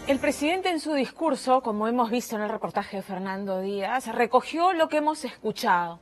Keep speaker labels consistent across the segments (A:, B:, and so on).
A: El presidente en su discurso, como hemos visto en el reportaje de Fernando Díaz, recogió lo que hemos escuchado.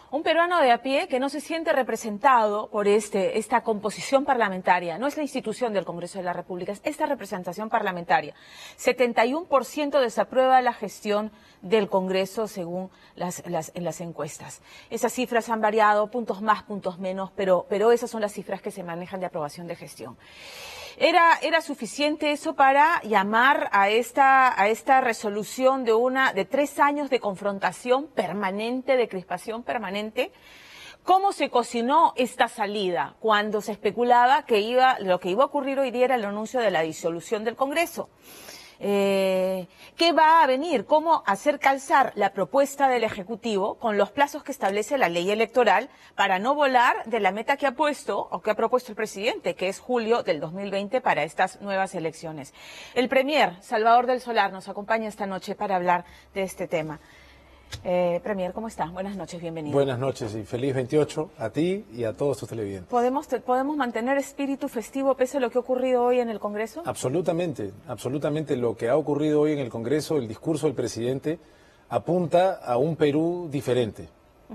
A: Un peruano de a pie que no se siente representado por esta composición parlamentaria. No es la institución del Congreso de la República, es esta representación parlamentaria. 71% desaprueba la gestión del Congreso según en las encuestas. Esas cifras han variado, puntos más, puntos menos, pero esas son las cifras que se manejan de aprobación de gestión. ¿Era suficiente eso para llamar a esta resolución de 3 años de confrontación permanente, de crispación permanente? ¿Cómo se cocinó esta salida cuando se especulaba que lo que iba a ocurrir hoy día era el anuncio de la disolución del Congreso? ¿Qué va a venir? ¿Cómo hacer calzar la propuesta del Ejecutivo con los plazos que establece la ley electoral para no volar de la meta que ha puesto o que ha propuesto el presidente, que es julio del 2020 para estas nuevas elecciones? El Premier Salvador del Solar nos acompaña esta noche para hablar de este tema. Premier, ¿cómo está? Buenas noches, bienvenido.
B: Buenas noches y feliz 28 a ti y a todos tus televidentes.
A: ¿Podemos mantener espíritu festivo pese a lo que ha ocurrido hoy en el Congreso?
B: Absolutamente, absolutamente. Lo que ha ocurrido hoy en el Congreso, el discurso del presidente, apunta a un Perú diferente.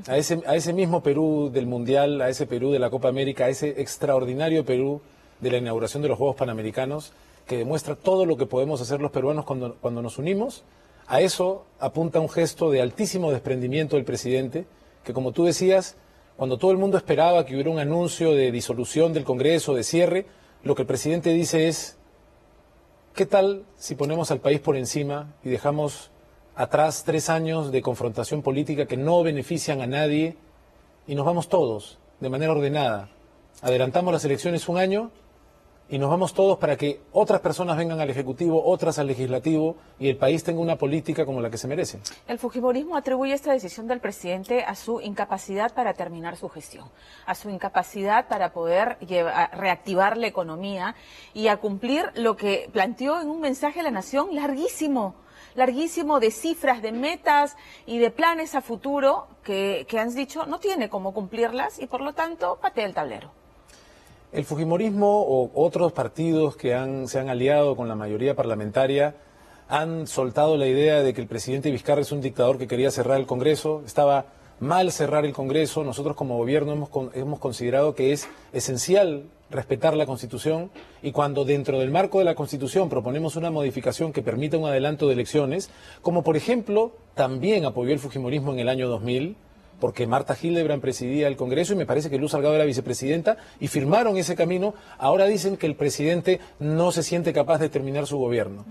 B: A ese mismo Perú del Mundial, a ese Perú de la Copa América, a ese extraordinario Perú de la inauguración de los Juegos Panamericanos, que demuestra todo lo que podemos hacer los peruanos cuando nos unimos. A eso apunta un gesto de altísimo desprendimiento del presidente, que como tú decías, cuando todo el mundo esperaba que hubiera un anuncio de disolución del Congreso, de cierre, lo que el presidente dice es, ¿qué tal si ponemos al país por encima y dejamos atrás 3 años de confrontación política que no benefician a nadie y nos vamos todos de manera ordenada? Adelantamos las elecciones 1 año y nos vamos todos para que otras personas vengan al Ejecutivo, otras al Legislativo y el país tenga una política como la que se merece.
A: El fujimorismo atribuye esta decisión del presidente a su incapacidad para terminar su gestión, a su incapacidad para poder reactivar la economía y a cumplir lo que planteó en un mensaje a la nación larguísimo de cifras, de metas y de planes a futuro que han dicho no tiene cómo cumplirlas y por lo tanto patea el tablero.
B: El fujimorismo o otros partidos que se han aliado con la mayoría parlamentaria han soltado la idea de que el presidente Vizcarra es un dictador que quería cerrar el Congreso. Estaba mal cerrar el Congreso. Nosotros como gobierno hemos considerado que es esencial respetar la Constitución y cuando dentro del marco de la Constitución proponemos una modificación que permita un adelanto de elecciones, como por ejemplo también apoyó el fujimorismo en el año 2000, porque Marta Hildebrand presidía el Congreso y me parece que Luz Salgado era vicepresidenta y firmaron ese camino, ahora dicen que el presidente no se siente capaz de terminar su gobierno.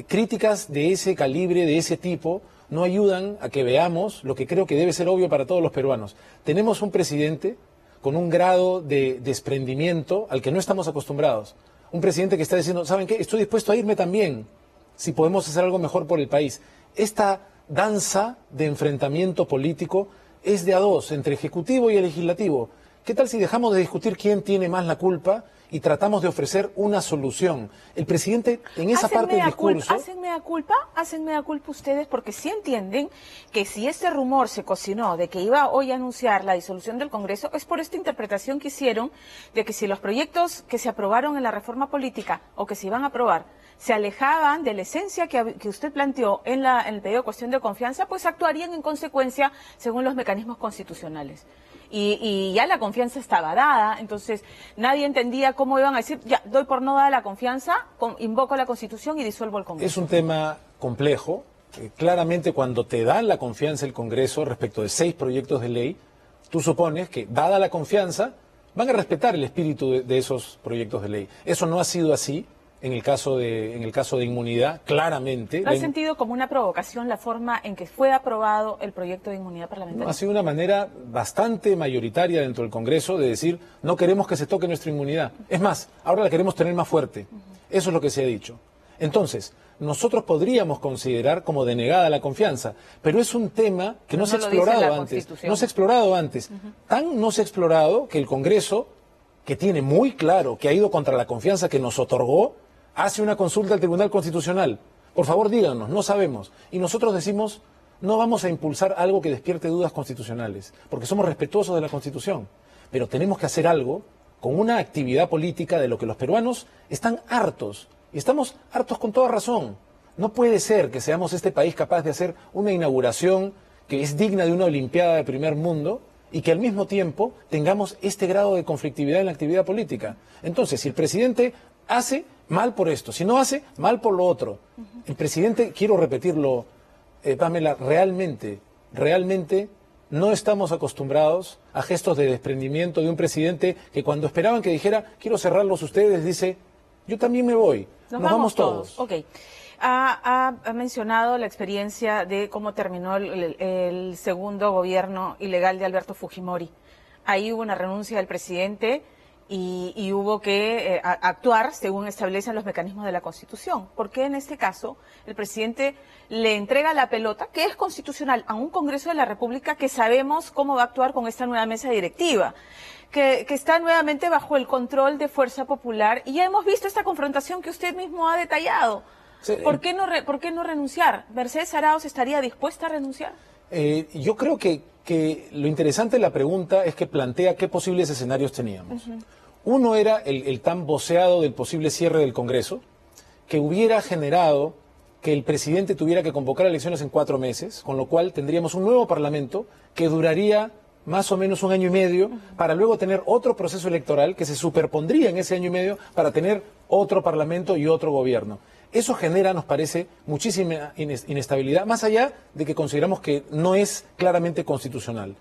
B: Críticas de ese calibre, de ese tipo, no ayudan a que veamos lo que creo que debe ser obvio para todos los peruanos. Tenemos un presidente con un grado de desprendimiento al que no estamos acostumbrados. Un presidente que está diciendo, ¿saben qué? Estoy dispuesto a irme también, si podemos hacer algo mejor por el país. Esta danza de enfrentamiento político es de a dos, entre Ejecutivo y Legislativo. ¿Qué tal si dejamos de discutir quién tiene más la culpa y tratamos de ofrecer una solución? El presidente, en esa parte del discurso...
A: ¿Hacen mea culpa ustedes? Porque sí entienden que si este rumor se cocinó de que iba hoy a anunciar la disolución del Congreso, es por esta interpretación que hicieron de que si los proyectos que se aprobaron en la reforma política o que se iban a aprobar se alejaban de la esencia que usted planteó en el pedido de cuestión de confianza, pues actuarían en consecuencia según los mecanismos constitucionales. Y ya la confianza estaba dada, entonces nadie entendía cómo iban a decir, ya, doy por no dada la confianza, invoco la Constitución y disuelvo el Congreso.
B: Es un tema complejo. Claramente cuando te dan la confianza el Congreso respecto de 6 proyectos de ley, tú supones que, dada la confianza, van a respetar el espíritu de esos proyectos de ley. Eso no ha sido así. En el caso de inmunidad, claramente...
A: ¿Ha sentido como una provocación la forma en que fue aprobado el proyecto de inmunidad parlamentaria?
B: No, ha sido una manera bastante mayoritaria dentro del Congreso de decir, no queremos que se toque nuestra inmunidad. Es más, ahora la queremos tener más fuerte. Eso es lo que se ha dicho. Entonces, nosotros podríamos considerar como denegada la confianza, pero es un tema que no se ha explorado antes. No se ha explorado antes. Tan no se ha explorado que el Congreso, que tiene muy claro que ha ido contra la confianza que nos otorgó, hace una consulta al Tribunal Constitucional. Por favor, díganos, no sabemos. Y nosotros decimos, no vamos a impulsar algo que despierte dudas constitucionales, porque somos respetuosos de la Constitución. Pero tenemos que hacer algo con una actividad política de lo que los peruanos están hartos. Y estamos hartos con toda razón. No puede ser que seamos este país capaz de hacer una inauguración que es digna de una Olimpiada de primer mundo y que al mismo tiempo tengamos este grado de conflictividad en la actividad política. Entonces, si el presidente hace, mal por esto; si no hace, mal por lo otro. El presidente, quiero repetirlo, Pamela, realmente no estamos acostumbrados a gestos de desprendimiento de un presidente que cuando esperaban que dijera, quiero cerrarlos ustedes, dice, yo también me voy, nos vamos todos.
A: Ok. Ha mencionado la experiencia de cómo terminó el segundo gobierno ilegal de Alberto Fujimori. Ahí hubo una renuncia del presidente y hubo que actuar según establecen los mecanismos de la Constitución. Porque en este caso el presidente le entrega la pelota, que es constitucional, a un Congreso de la República que sabemos cómo va a actuar con esta nueva mesa directiva, que está nuevamente bajo el control de Fuerza Popular, y ya hemos visto esta confrontación que usted mismo ha detallado.
B: Sí,
A: ¿Por qué no renunciar? ¿Mercedes Arauz estaría dispuesta a renunciar?
B: Yo creo que lo interesante de la pregunta es que plantea qué posibles escenarios teníamos. Uno era el tan voceado del posible cierre del Congreso, que hubiera generado que el presidente tuviera que convocar elecciones en 4 meses, con lo cual tendríamos un nuevo Parlamento que duraría más o menos 1 año y medio, para luego tener otro proceso electoral que se superpondría en ese año y medio para tener otro Parlamento y otro gobierno. Eso genera, nos parece, muchísima inestabilidad, más allá de que consideramos que no es claramente constitucional.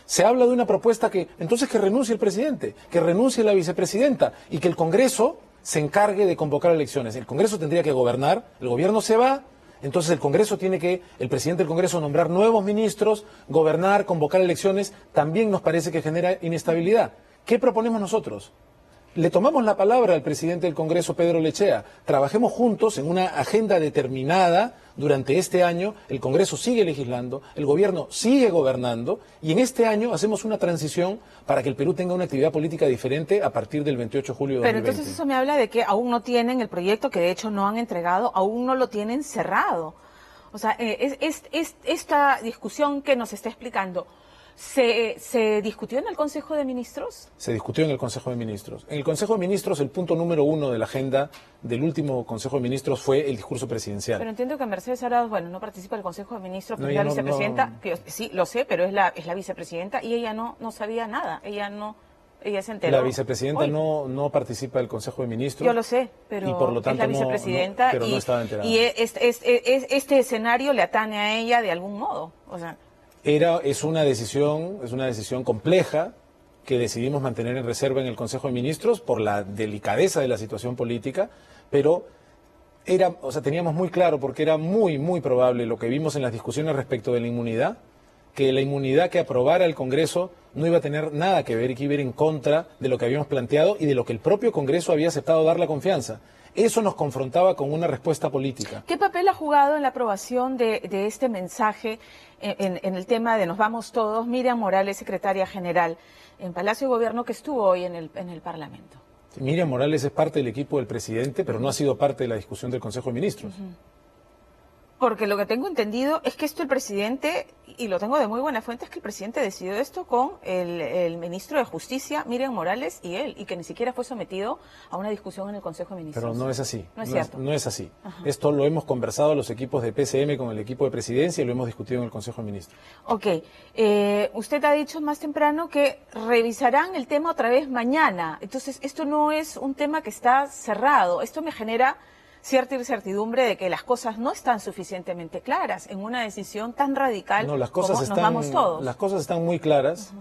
B: Se habla de una propuesta que, entonces, que renuncie el presidente, que renuncie la vicepresidenta y que el Congreso se encargue de convocar elecciones. El Congreso tendría que gobernar, el gobierno se va, entonces el Congreso el presidente del Congreso nombrar nuevos ministros, gobernar, convocar elecciones. También nos parece que genera inestabilidad. ¿Qué proponemos nosotros? Le tomamos la palabra al presidente del Congreso, Pedro Lechea. Trabajemos juntos en una agenda determinada durante este año. El Congreso sigue legislando, el gobierno sigue gobernando, y en este año hacemos una transición para que el Perú tenga una actividad política diferente a partir del 28 de julio de 2020.
A: Pero entonces eso me habla de que aún no tienen el proyecto, que de hecho no han entregado, aún no lo tienen cerrado. O sea, esta discusión que nos está explicando, ¿se discutió en el Consejo de Ministros?
B: Se discutió en el Consejo de Ministros. En el Consejo de Ministros, el punto número 1 de la agenda del último Consejo de Ministros fue el discurso presidencial.
A: Pero entiendo que Mercedes Arauz, no participa del Consejo de Ministros, porque es la vicepresidenta, que sí, lo sé, pero es la vicepresidenta, y ella no sabía nada, ella se enteró.
B: La vicepresidenta no participa del Consejo de Ministros.
A: Yo lo sé, pero
B: y por lo tanto
A: es la vicepresidenta,
B: pero no estaba enterada.
A: Y este escenario le atañe a ella de algún modo, o sea...
B: Es una decisión compleja que decidimos mantener en reserva en el Consejo de Ministros por la delicadeza de la situación política, pero teníamos muy claro, porque era muy, muy probable lo que vimos en las discusiones respecto de la inmunidad, que la inmunidad que aprobara el Congreso no iba a tener nada que ver y que iba a ir en contra de lo que habíamos planteado y de lo que el propio Congreso había aceptado dar la confianza. Eso nos confrontaba con una respuesta política.
A: ¿Qué papel ha jugado en la aprobación de este mensaje en el tema de Nos Vamos Todos Miriam Morales, secretaria general en Palacio de Gobierno, que estuvo hoy en el Parlamento?
B: Miriam Morales es parte del equipo del presidente, pero no ha sido parte de la discusión del Consejo de Ministros.
A: Porque lo que tengo entendido es que esto el presidente, y lo tengo de muy buena fuente, es que el presidente decidió esto con el ministro de Justicia, Miriam Morales, y él, y que ni siquiera fue sometido a una discusión en el Consejo de Ministros.
B: Pero no es así.
A: No es cierto.
B: No es así.
A: Ajá.
B: Esto lo hemos conversado los equipos de PCM con el equipo de presidencia y lo hemos discutido en el Consejo de Ministros.
A: Ok. Usted ha dicho más temprano que revisarán el tema otra vez mañana. Entonces, esto no es un tema que está cerrado. Esto me genera cierta incertidumbre de que las cosas no están suficientemente claras en una decisión tan radical
B: como Nos Vamos Todos. Las cosas están muy claras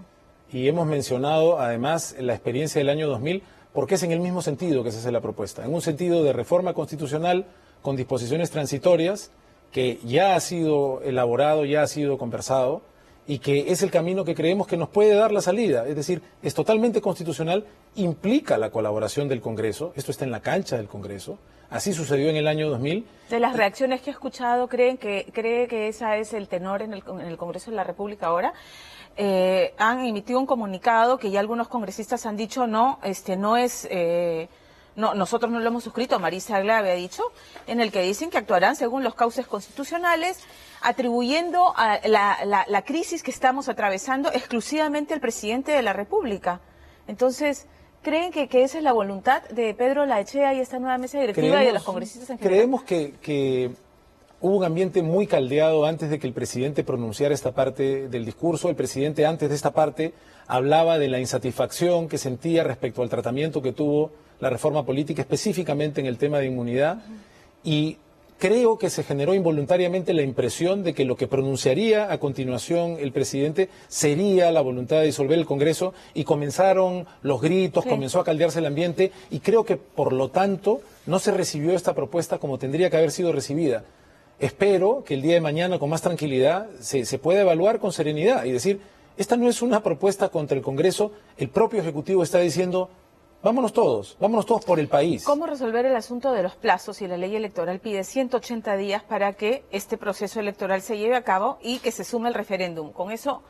B: y hemos mencionado además la experiencia del año 2000 porque es en el mismo sentido que se hace la propuesta, en un sentido de reforma constitucional con disposiciones transitorias que ya ha sido elaborado, ya ha sido conversado y que es el camino que creemos que nos puede dar la salida. Es decir, es totalmente constitucional, implica la colaboración del Congreso, esto está en la cancha del Congreso. Así sucedió en el año 2000.
A: De las reacciones que he escuchado, ¿cree que ese es el tenor en el Congreso de la República ahora? Han emitido un comunicado que ya algunos congresistas han dicho no es... No, nosotros no lo hemos suscrito, Marisa Aglave ha dicho, en el que dicen que actuarán según los cauces constitucionales, atribuyendo a la crisis que estamos atravesando exclusivamente al presidente de la República. Entonces, ¿creen que esa es la voluntad de Pedro Lechea y esta nueva mesa directiva y de los congresistas en general?
B: Creemos que hubo un ambiente muy caldeado antes de que el presidente pronunciara esta parte del discurso. El presidente antes de esta parte hablaba de la insatisfacción que sentía respecto al tratamiento que tuvo la reforma política, específicamente en el tema de inmunidad, y creo que se generó involuntariamente la impresión de que lo que pronunciaría a continuación el presidente sería la voluntad de disolver el Congreso, y comenzaron los gritos, comenzó a caldearse el ambiente, y creo que por lo tanto no se recibió esta propuesta como tendría que haber sido recibida. Espero que el día de mañana con más tranquilidad se pueda evaluar con serenidad y decir, esta no es una propuesta contra el Congreso, el propio Ejecutivo está diciendo, vámonos todos por el país.
A: ¿Cómo resolver el asunto de los plazos si la ley electoral pide 180 días para que este proceso electoral se lleve a cabo y que se sume el referéndum? Con eso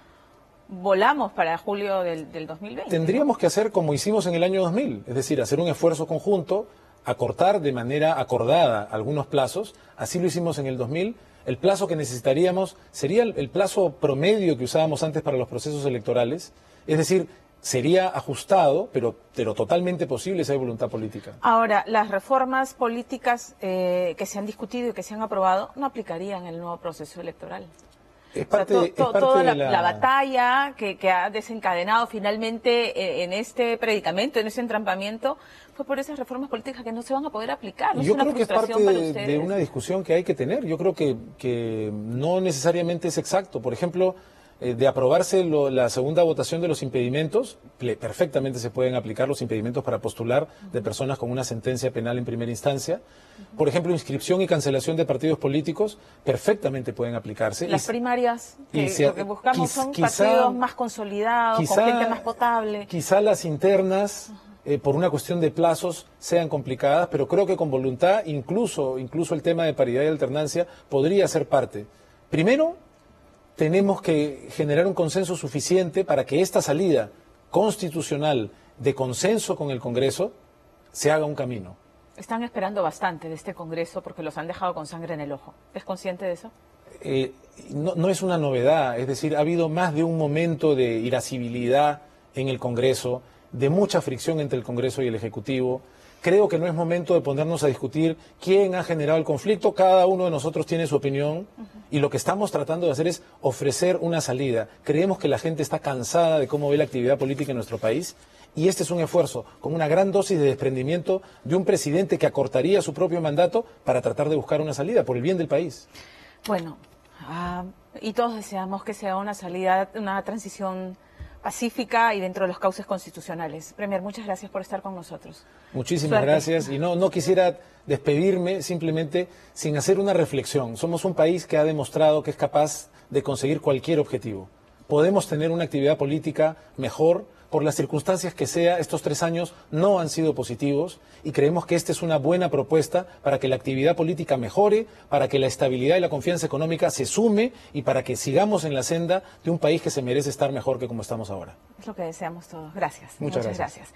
A: volamos para julio del 2020.
B: Tendríamos que hacer como hicimos en el año 2000, es decir, hacer un esfuerzo conjunto, acortar de manera acordada algunos plazos, así lo hicimos en el 2000. El plazo que necesitaríamos sería el plazo promedio que usábamos antes para los procesos electorales, es decir, sería ajustado, pero totalmente posible si hay voluntad política.
A: Ahora, las reformas políticas que se han discutido y que se han aprobado no aplicarían en el nuevo proceso electoral.
B: Es parte,
A: toda la batalla que ha desencadenado finalmente en este predicamento, en ese entrampamiento, fue por esas reformas políticas que no se van a poder aplicar. ¿No
B: Yo
A: es una
B: creo que es parte
A: frustración para ustedes?
B: de una discusión que hay que tener. Yo creo que no necesariamente es exacto. Por ejemplo, de aprobarse la segunda votación de los impedimentos, perfectamente se pueden aplicar los impedimentos para postular de personas con una sentencia penal en primera instancia. Por ejemplo, inscripción y cancelación de partidos políticos, perfectamente pueden aplicarse.
A: Las primarias, lo que buscamos son partidos más consolidados, con gente más potable.
B: Quizá las internas, por una cuestión de plazos, sean complicadas, pero creo que con voluntad, incluso el tema de paridad y alternancia podría ser parte. Primero, tenemos que generar un consenso suficiente para que esta salida constitucional de consenso con el Congreso se haga un camino.
A: Están esperando bastante de este Congreso porque los han dejado con sangre en el ojo. ¿Es consciente de eso?
B: No es una novedad, es decir, ha habido más de un momento de irascibilidad en el Congreso, de mucha fricción entre el Congreso y el Ejecutivo. Creo que no es momento de ponernos a discutir quién ha generado el conflicto. Cada uno de nosotros tiene su opinión y lo que estamos tratando de hacer es ofrecer una salida. Creemos que la gente está cansada de cómo ve la actividad política en nuestro país y este es un esfuerzo con una gran dosis de desprendimiento de un presidente que acortaría su propio mandato para tratar de buscar una salida por el bien del país.
A: Bueno, y todos deseamos que sea una salida, una transición pacífica y dentro de los cauces constitucionales. Premier, muchas gracias por estar con nosotros.
B: Muchísimas gracias. Y no quisiera despedirme simplemente sin hacer una reflexión. Somos un país que ha demostrado que es capaz de conseguir cualquier objetivo. Podemos tener una actividad política mejor. Por las circunstancias que sea, estos 3 años no han sido positivos y creemos que esta es una buena propuesta para que la actividad política mejore, para que la estabilidad y la confianza económica se sume y para que sigamos en la senda de un país que se merece estar mejor que como estamos ahora.
A: Es lo que deseamos todos. Gracias.
B: Muchas gracias.